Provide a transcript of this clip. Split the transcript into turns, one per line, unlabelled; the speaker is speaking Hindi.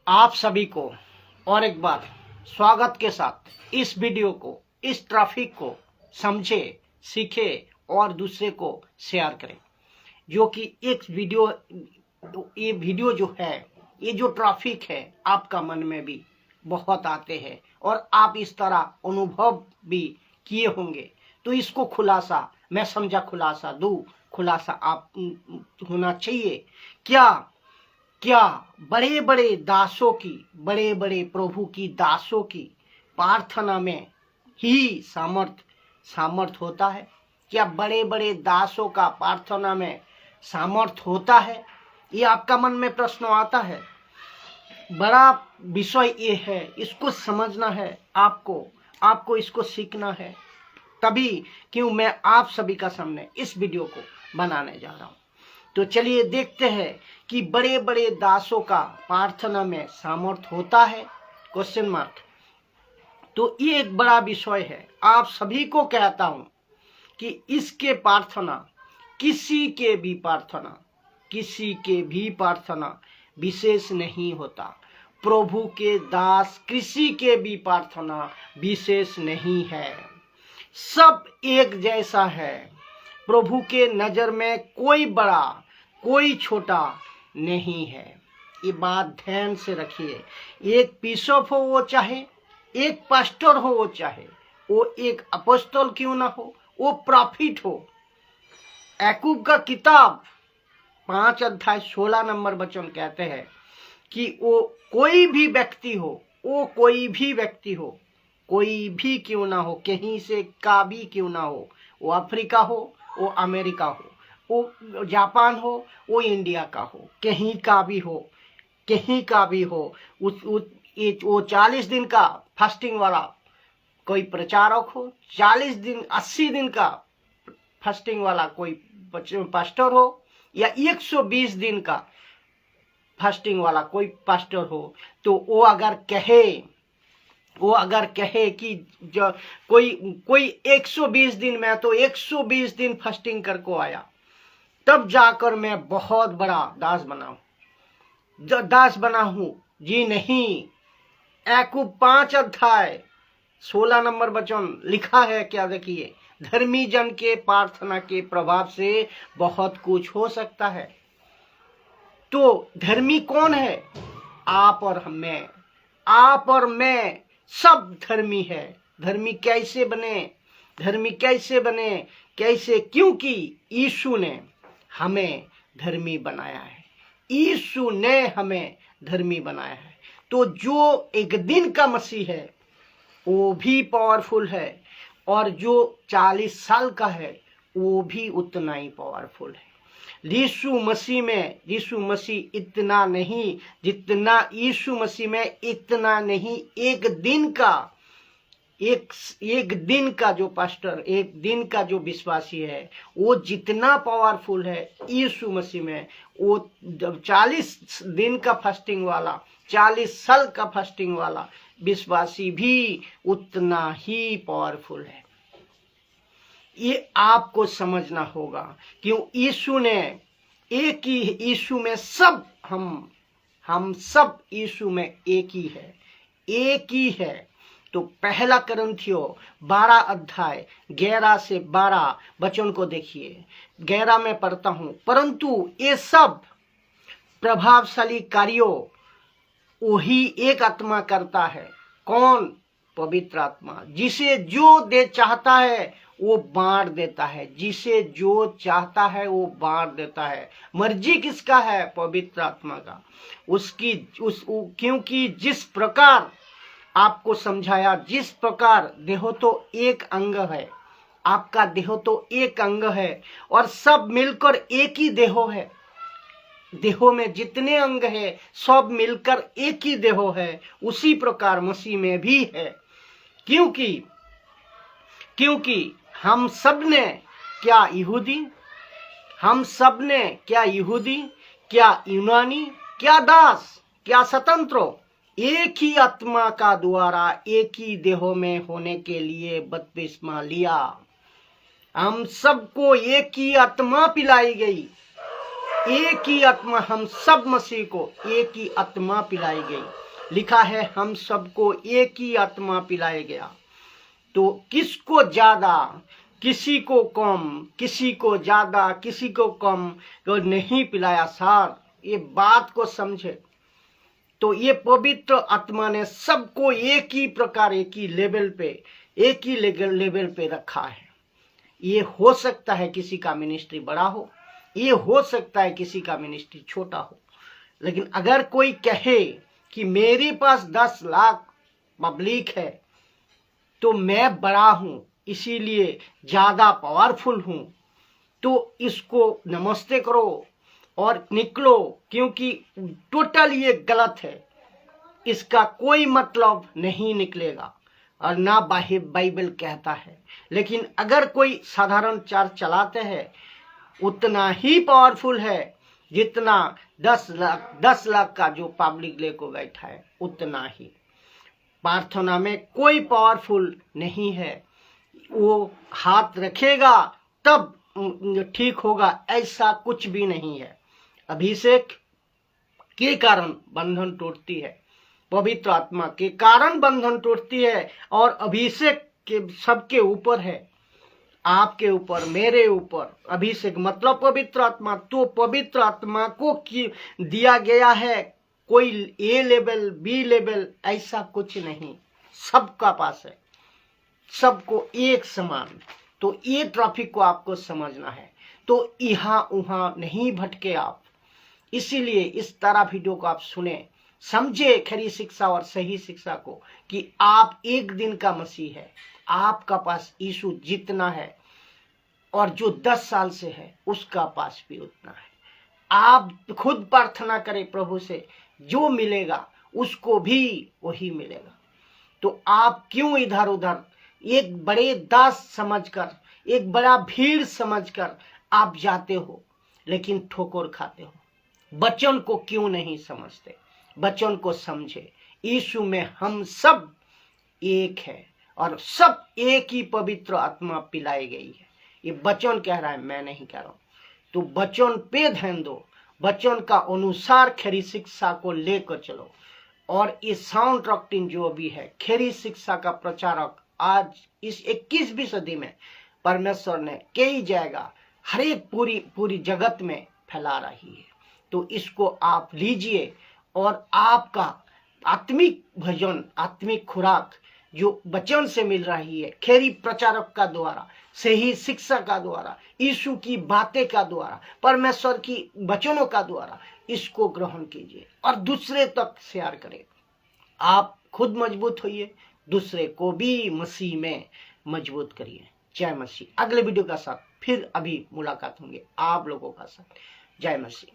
आप सभी को और एक बार स्वागत के साथ इस वीडियो को, इस ट्रैफिक को समझे, सीखे और दूसरे को शेयर करें। जो कि एक ये वीडियो जो है, ये जो ट्रैफिक है, आपका मन में भी बहुत आते हैं और आप इस तरह अनुभव भी किए होंगे। तो इसको खुलासा, मैं समझा खुलासा दूं, खुलासा आप होना चाहिए। क्या बड़े बड़े दासों की, बड़े बड़े प्रभु की दासों की प्रार्थना में ही सामर्थ होता है? क्या बड़े बड़े दासों का प्रार्थना में सामर्थ होता है? ये आपका मन में प्रश्न आता है। बड़ा विषय ये है, इसको समझना है आपको इसको सीखना है। तभी क्यों मैं आप सभी का सामने इस वीडियो को बनाने जा रहा हूं। तो चलिए देखते हैं कि बड़े बड़े दासों का प्रार्थना में सामर्थ होता है? Question mark. तो ये एक बड़ा विषय है। आप सभी को कहता हूं कि इसके प्रार्थना, किसी के भी प्रार्थना विशेष नहीं होता। प्रभु के दास किसी के भी प्रार्थना विशेष नहीं है, सब एक जैसा है। प्रभु के नजर में कोई बड़ा कोई छोटा नहीं है। ये बात ध्यान से रखिए। एक बिशप हो वो चाहे, एक पास्टर हो वो चाहे, वो एक अपोस्तल क्यों ना हो, वो प्रॉफिट हो। याकूब का किताब 5 अध्याय 16 नंबर वचन कहते हैं कि वो कोई भी व्यक्ति हो, कोई भी क्यों ना हो, कहीं से का भी क्यों ना हो, वो अफ्रीका हो, वो अमेरिका हो, वो जापान हो, वो इंडिया का हो, कहीं का भी हो, वो 40 दिन का फास्टिंग वाला कोई प्रचारक हो, 40 दिन 80 दिन का फास्टिंग वाला कोई पास्टर हो, या 120 दिन का फास्टिंग वाला कोई पास्टर हो, तो वो अगर कहे कि जो कोई 120 दिन में, तो 120 दिन फास्टिंग करके आया, तब जाकर मैं बहुत बड़ा दास बना हूं। जी नहीं। याकूब 5 अध्याय 16 नंबर वचन लिखा है, क्या देखिए, धर्मी जन के प्रार्थना के प्रभाव से बहुत कुछ हो सकता है। तो धर्मी कौन है? आप और मैं सब धर्मी है। धर्मी कैसे बने? क्योंकि यीशु ने हमें धर्मी बनाया है। तो जो एक दिन का मसीह है वो भी पावरफुल है, और जो 40 साल का है वो भी उतना ही पावरफुल है। यीशु मसीह इतना नहीं जितना यीशु मसीह में, इतना नहीं। एक दिन का जो पास्टर, एक दिन का जो विश्वासी है, वो जितना पावरफुल है यीशु मसीह में, वो 40 दिन का फास्टिंग वाला, 40 साल का फास्टिंग वाला विश्वासी भी उतना ही पावरफुल है। ये आपको समझना होगा। क्यों? यीशु में सब, हम सब यीशु में एक ही है। तो पहला कुरिन्थियों 12 अध्याय 11 से 12 वचन को देखिए। 11 में पढ़ता हूं, परंतु ये सब प्रभावशाली कार्यों वही एक आत्मा करता है। कौन? पवित्र आत्मा। जिसे जो दे चाहता है वो बांट देता है। मर्जी किसका है? पवित्र आत्मा का। क्योंकि जिस प्रकार आपको समझाया, जिस प्रकार देह तो एक अंग है, आपका देह तो एक अंग है, और सब मिलकर एक ही देह है। देहों में जितने अंग है सब मिलकर एक ही देह है। उसी प्रकार मसीह में भी है। क्योंकि हम सब ने क्या यहूदी, क्या यूनानी, क्या दास, क्या स्वतंत्र, एक ही आत्मा का द्वारा एक ही देह में होने के लिए बपतिस्मा लिया। हम सबको एक ही आत्मा पिलाई गई। एक ही आत्मा हम सब मसीह को एक ही आत्मा पिलाई गई। लिखा है हम सबको एक ही आत्मा पिलाया गया। तो किसको ज्यादा, किसी को कम, किसी को ज्यादा, किसी को कम तो नहीं पिलाया सार। ये बात को समझे। तो ये पवित्र आत्मा ने सबको एक ही प्रकार, एक ही लेवल पे, एक ही लेवल पे रखा है। ये हो सकता है किसी का मिनिस्ट्री बड़ा हो, ये हो सकता है किसी का मिनिस्ट्री छोटा हो, लेकिन अगर कोई कहे कि मेरे पास 10 लाख पब्लिक है तो मैं बड़ा हूं, इसीलिए ज्यादा पावरफुल हूं, तो इसको नमस्ते करो और निकलो, क्योंकि टोटल ये गलत है। इसका कोई मतलब नहीं निकलेगा और ना बाइबल कहता है। लेकिन अगर कोई साधारण चर्च चलाते हैं उतना ही पावरफुल है जितना 10 लाख का जो पब्लिक लेको बैठा है, उतना ही। प्रार्थना में कोई पावरफुल नहीं है। वो हाथ रखेगा तब ठीक होगा, ऐसा कुछ भी नहीं है। अभिषेक के कारण बंधन टूटती है, पवित्र आत्मा के कारण बंधन टूटती है। और अभिषेक के सबके ऊपर है, आपके ऊपर, मेरे ऊपर। अभिषेक मतलब पवित्र आत्मा। तो पवित्र आत्मा को दिया गया है, कोई ए लेवल बी लेवल ऐसा कुछ नहीं, सबका पास है, सबको एक समान। तो ये ट्रैफिक को आपको समझना है। तो यहाँ वहां नहीं भटके आप। इसीलिए इस तरह वीडियो को आप सुने, समझे खरी शिक्षा और सही शिक्षा को, कि आप एक दिन का मसीह है। आपका पास यीशु जितना है और जो 10 साल से है उसका पास भी उतना है। आप खुद प्रार्थना करें प्रभु से, जो मिलेगा उसको भी वही मिलेगा। तो आप क्यों इधर उधर एक बड़े दास समझकर, एक बड़ा भीड़ समझकर आप जाते हो, लेकिन ठोकर खाते हो। वचन को क्यों नहीं समझते? वचन को समझे। यीशु में हम सब एक है और सब एक ही पवित्र आत्मा पिलाई गई है। ये वचन कह रहा है, मैं नहीं कह रहा हूं। तो वचन पे ध्यान दो, वचन का अनुसार खरी शिक्षा को लेकर चलो। और ये साउंड डॉक्ट्रिन जो भी है, खरी शिक्षा का प्रचारक आज इस 21वीं सदी में परमेश्वर ने कई जगह हर एक पूरी जगत में फैला रही है। तो इसको आप लीजिए और आपका आत्मिक भोजन, आत्मिक खुराक जो वचन से मिल रही है, खरी प्रचारक का द्वारा, सही शिक्षा का द्वारा, यीशु की बातें का द्वारा, परमेश्वर की वचनों का द्वारा, इसको ग्रहण कीजिए और दूसरे तक शेयर करें। आप खुद मजबूत होइए, दूसरे को भी मसीह में मजबूत करिए। जय मसीह। अगले वीडियो का साथ फिर अभी मुलाकात होंगे आप लोगों का साथ। जय मसीह।